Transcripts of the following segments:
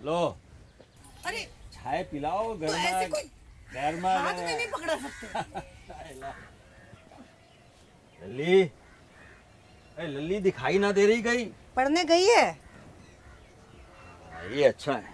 लो अरे चाय पिलाओ तो ऐसे कोई गर्मा हाथ में नहीं पकड़ा सकते। लल्ली, अरे लल्ली दिखाई ना दे रही कहीं। पढ़ने गई है। ये अच्छा है।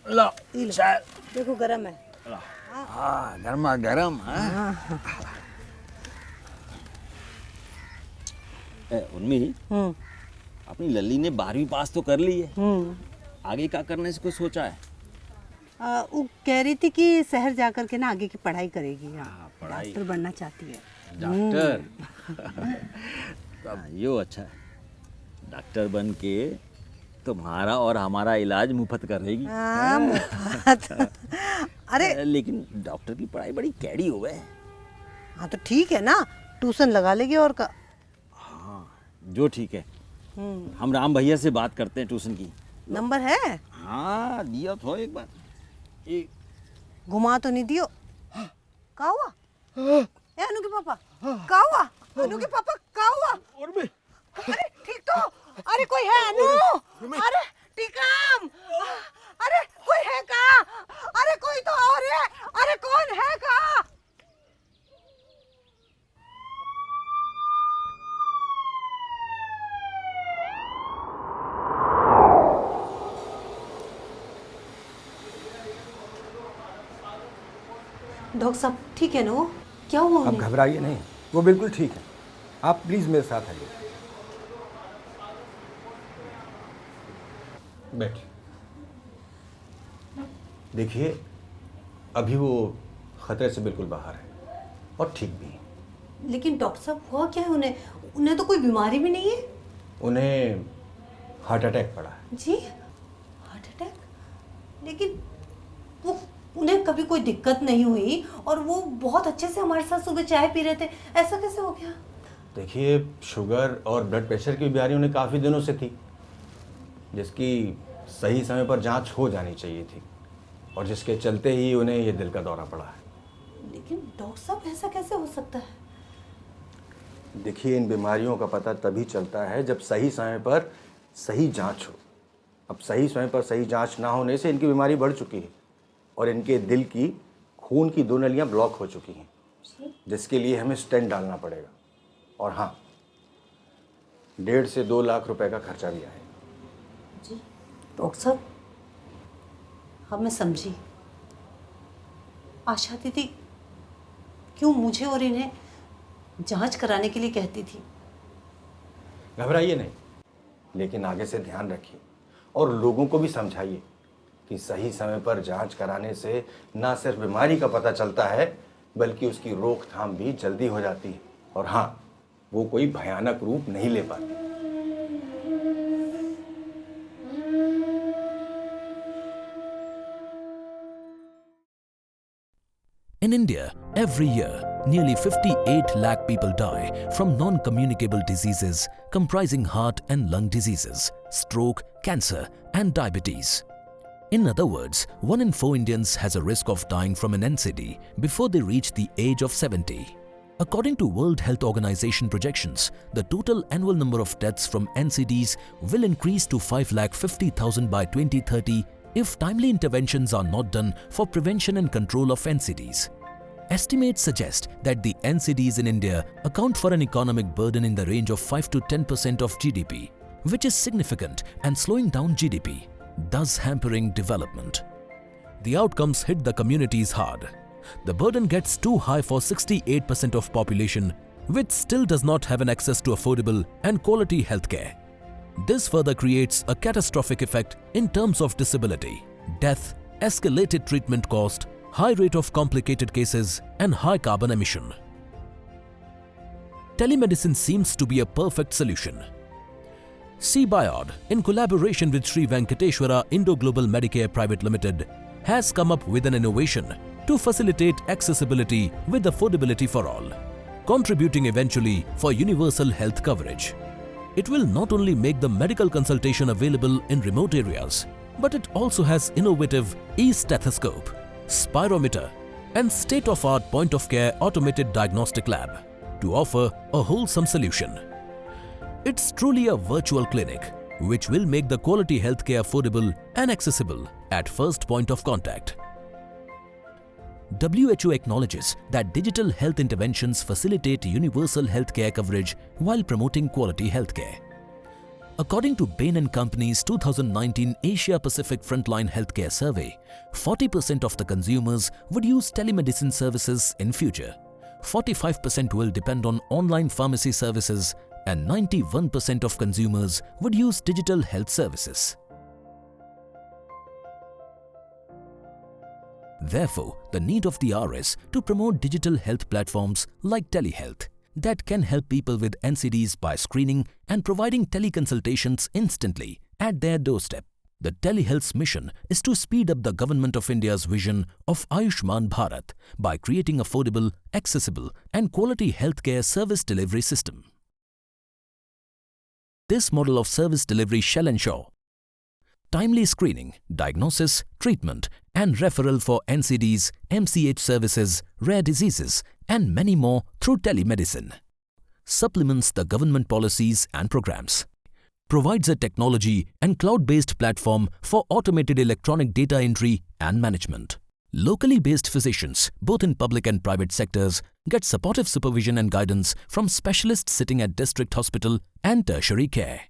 लो ये लो। चाय। देखो गरम है। लो। हाँ गर्मा गर्म। उर्मी, अपनी लल्ली ने 12वीं पास तो कर ली है, आगे क्या करने से कुछ सोचा है? वो कह रही थी कि शहर जाकर के ना आगे की पढ़ाई करेगी। हाँ, पढ़ाई। डॉक्टर बनना चाहती है। डॉक्टर। यो अच्छा है, डॉक्टर बन के तुम्हारा और हमारा इलाज मुफ्त करेगी। हाँ, मुफ्त। अरे लेकिन डॉक्टर की पढ़ाई बड़ी कैडी हो गए। हाँ तो ठीक है ना, ट्यूशन लगा लेगी और का। हाँ जो ठीक है, हम राम भैया से बात करते हैं ट्यूशन की। नंबर है? हाँ दिया तो एक बार। ये घुमा तो नहीं दियो। का हुआ? ए अनु के पापा, का हुआ? अनु के पापा का हुआ? अरे ठीक तो, अरे कोई है अनु? अरे टीकम, अरे कोई है का? अरे कोई तो और है, अरे कौन है का? डॉक्टर साहब ठीक है ना वो? क्या हुआ आप उन्हें? घबराइए नहीं, वो बिल्कुल ठीक है। आप प्लीज़ मेरे साथ आइए। बैठिए। देखिए, अभी वो खतरे से बिल्कुल बाहर है और ठीक भी है। लेकिन डॉक्टर साहब हुआ क्या है उन्हें? उन्हें तो कोई बीमारी भी नहीं है। उन्हें हार्ट अटैक पड़ा है। जी हार्ट अटैक? लेकिन वो उन्हें कभी कोई दिक्कत नहीं हुई और वो बहुत अच्छे से हमारे साथ सुबह चाय पी रहे थे, ऐसा कैसे हो गया? देखिए, शुगर और ब्लड प्रेशर की बीमारी उन्हें काफ़ी दिनों से थी, जिसकी सही समय पर जांच हो जानी चाहिए थी और जिसके चलते ही उन्हें ये दिल का दौरा पड़ा है। लेकिन डॉक्टर साहब ऐसा कैसे हो सकता है? देखिए, इन बीमारियों का पता तभी चलता है जब सही समय पर सही जांच हो। अब सही समय पर सही जांच ना होने से इनकी बीमारी बढ़ चुकी है और इनके दिल की खून की 2 नलियां ब्लॉक हो चुकी हैं, जिसके लिए हमें स्टेंट डालना पड़ेगा। और हाँ, 1.5 से 2 लाख रुपए का खर्चा भी आएगा। जी डॉक्टर साहब, अब मैं समझी। आशा दीदी क्यों मुझे और इन्हें जांच कराने के लिए कहती थी। घबराइए नहीं, लेकिन आगे से ध्यान रखिए और लोगों को भी समझाइए कि सही समय पर जांच कराने से ना सिर्फ बीमारी का पता चलता है, बल्कि उसकी रोकथाम भी जल्दी हो जाती है। और हाँ, वो कोई भयानक रूप नहीं ले पाती। In India, every year, nearly 58 lakh people die from non-communicable diseases comprising heart and lung diseases, stroke, cancer, and diabetes. In other words, 1 in 4 Indians has a risk of dying from an NCD before they reach the age of 70. According to World Health Organization projections, the total annual number of deaths from NCDs will increase to 5,50,000 by 2030 if timely interventions are not done for prevention and control of NCDs. Estimates suggest that the NCDs in India account for an economic burden in the range of 5 to 10% of GDP, which is significant and slowing down GDP, thus hampering development. The outcomes hit the communities hard. The burden gets too high for 68% of population, which still does not have an access to affordable and quality healthcare. This further creates a catastrophic effect in terms of disability, death, escalated treatment cost, high rate of complicated cases, and high carbon emission. Telemedicine seems to be a perfect solution. CBIOD, in collaboration with Sri Venkateshwara Indo Global Medicare Private Limited, has come up with an innovation to facilitate accessibility with affordability for all, contributing eventually for universal health coverage. It will not only make the medical consultation available in remote areas, but it also has innovative e-stethoscope, spirometer, and state-of-art point-of-care automated diagnostic lab to offer a wholesome solution. It's truly a virtual clinic which will make the quality healthcare affordable and accessible at first point of contact. WHO acknowledges that digital health interventions facilitate universal healthcare coverage while promoting quality healthcare. According to Bain & Company's 2019 Asia Pacific Frontline Healthcare Survey, 40% of the consumers would use telemedicine services in future. 45% will depend on online pharmacy services and 91% of consumers would use digital health services. Therefore, the need of the hour is to promote digital health platforms like telehealth that can help people with NCDs by screening and providing teleconsultations instantly at their doorstep. The telehealth's mission is to speed up the Government of India's vision of Ayushman Bharat by creating affordable, accessible and quality healthcare service delivery system. This model of service delivery shall ensure timely screening, diagnosis, treatment and referral for NCDs, MCH services, rare diseases and many more through telemedicine. Supplements the government policies and programs. Provides a technology and cloud-based platform for automated electronic data entry and management. Locally based physicians, both in public and private sectors, get supportive supervision and guidance from specialists sitting at district hospital and tertiary care.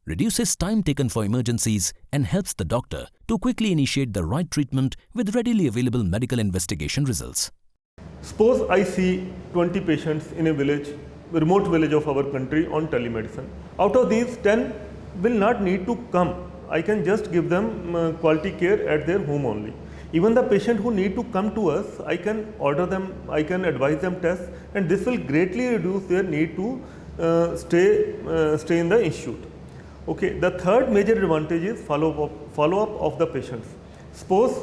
Reduces time taken for emergencies and helps the doctor to quickly initiate the right treatment with readily available medical investigation results. Suppose I see 20 patients in a village, remote village of our country on telemedicine. Out of these, 10 will not need to come. I can just give them quality care at their home only. Even the patient who need to come to us, I can order them, I can advise them tests, and this will greatly reduce their need to stay in the institute. Okay, the third major advantage is follow-up of the patients. Suppose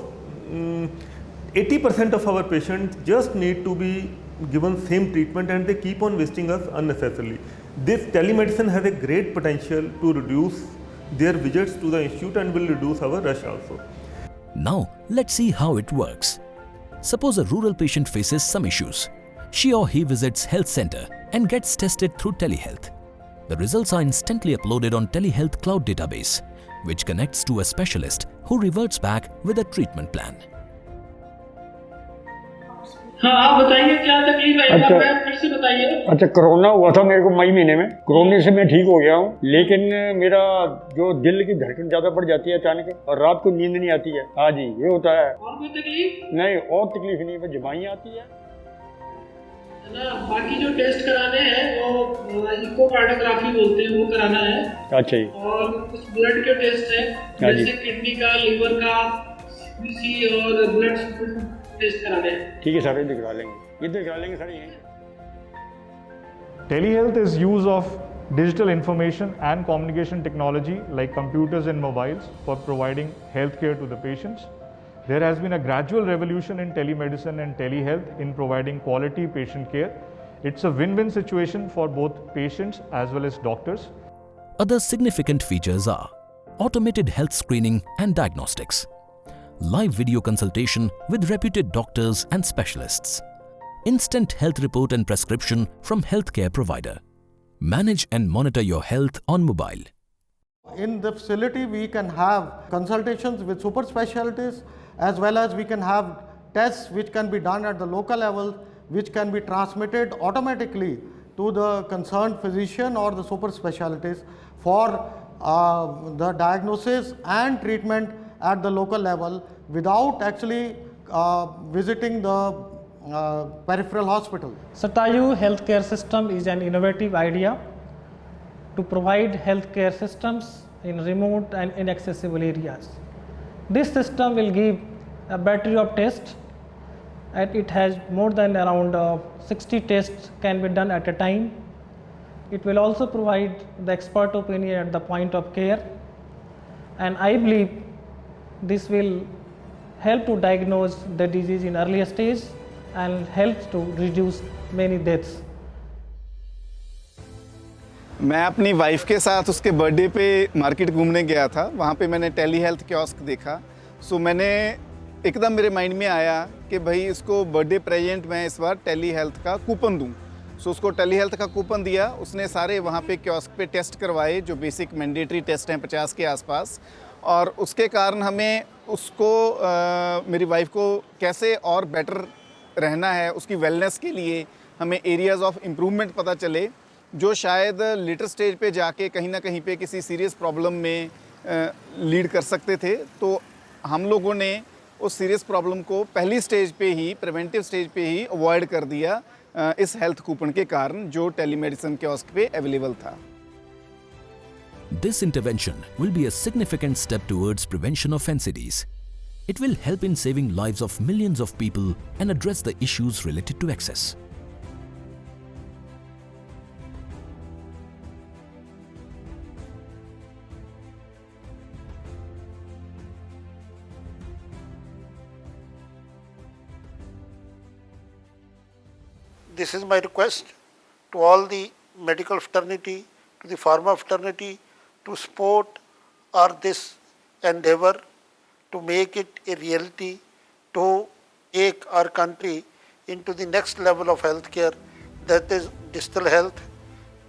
80% of our patients just need to be given same treatment and they keep on visiting us unnecessarily. This telemedicine has a great potential to reduce their visits to the institute and will reduce our rush also. Now, let's see how it works. Suppose a rural patient faces some issues. She or he visits health center and gets tested through telehealth. The results are instantly uploaded on telehealth cloud database, which connects to a specialist who reverts back with a treatment plan. हाँ आप बताइए क्या तकलीफ है? अच्छा, फिर से बताइए। अच्छा, कोरोना हुआ था मेरे को मई महीने में। कोरोना से मैं ठीक हो गया हूँ, लेकिन मेरा जो दिल की धड़कन ज्यादा बढ़ जाती है अचानक और रात को नींद नहीं आती है। हाँ जी, ये होता है। और कोई तकलीफ? नहीं, और तकलीफ नहीं, बस जमाई आती है ना। बाकी जो टेस्ट कराने हैं वो इकोकार्डियोग्राफी बोलते हैं, वो कराना है। अच्छा जी। और कुछ ब्लड के टेस्ट है, जैसे किडनी का, लीवर का, सीबीसी और ब्लड टेस्ट कराने हैं। ठीक है सर, ये दिखा लेंगे, ये दिखा लेंगे सर। ये Telehealth is use of digital information and communication technology like computers and mobiles for providing healthcare to the patients. There has been a gradual revolution in telemedicine and telehealth in providing quality patient care. It's a win-win situation for both patients as well as doctors. Other significant features are automated health screening and diagnostics, live video consultation with reputed doctors and specialists, instant health report and prescription from healthcare provider. Manage and monitor your health on mobile. In the facility, we can have consultations with super specialties, as well as we can have tests which can be done at the local level, which can be transmitted automatically to the concerned physician or the super specialties for the diagnosis and treatment at the local level without actually visiting the peripheral hospital. Satayu healthcare system is an innovative idea to provide healthcare systems in remote and inaccessible areas. This system will give a battery of tests, and it has more than around 60 tests can be done at a time. It will also provide the expert opinion at the point of care, and I believe this will help to diagnose the disease in earlier stage and help to reduce many deaths. मैं अपनी wife के साथ उसके birthday पे market घूमने गया था। वहाँ पे मैंने टेली हेल्थ कियोस्क देखा। सो मैंने एकदम मेरे माइंड में आया कि भाई इसको बर्थडे प्रेजेंट मैं इस बार टेली हेल्थ का कूपन दूँ। सो उसको टेली हेल्थ का कूपन दिया, उसने सारे वहाँ पे कियोस्क पे टेस्ट करवाए जो बेसिक मैंडेटरी टेस्ट हैं 50 के आसपास, और उसके कारण हमें उसको मेरी वाइफ को कैसे और बेटर रहना है, उसकी वेलनेस के लिए हमें एरियाज़ ऑफ इम्प्रूवमेंट पता चले जो शायद लेटर स्टेज पे जाके कहीं ना कहीं पे किसी सीरियस प्रॉब्लम में लीड कर सकते थे। तो हम लोगों ने उस सीरियस प्रॉब्लम को पहली स्टेज पे ही, प्रिवेंटिव स्टेज पे ही अवॉइड कर दिया इस हेल्थ कूपन के कारण जो टेलीमेडिसिन कियोस्क पे अवेलेबल था। This intervention will be a significant step towards prevention of NCDs. It will help in saving lives of millions of people and address the issues related to access. This is my request to all the medical fraternity, to the pharma fraternity, to support this endeavor, to make it a reality, to take our country into the next level of healthcare, that is digital health,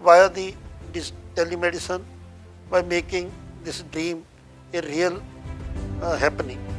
via the telemedicine, by making this dream a real happening.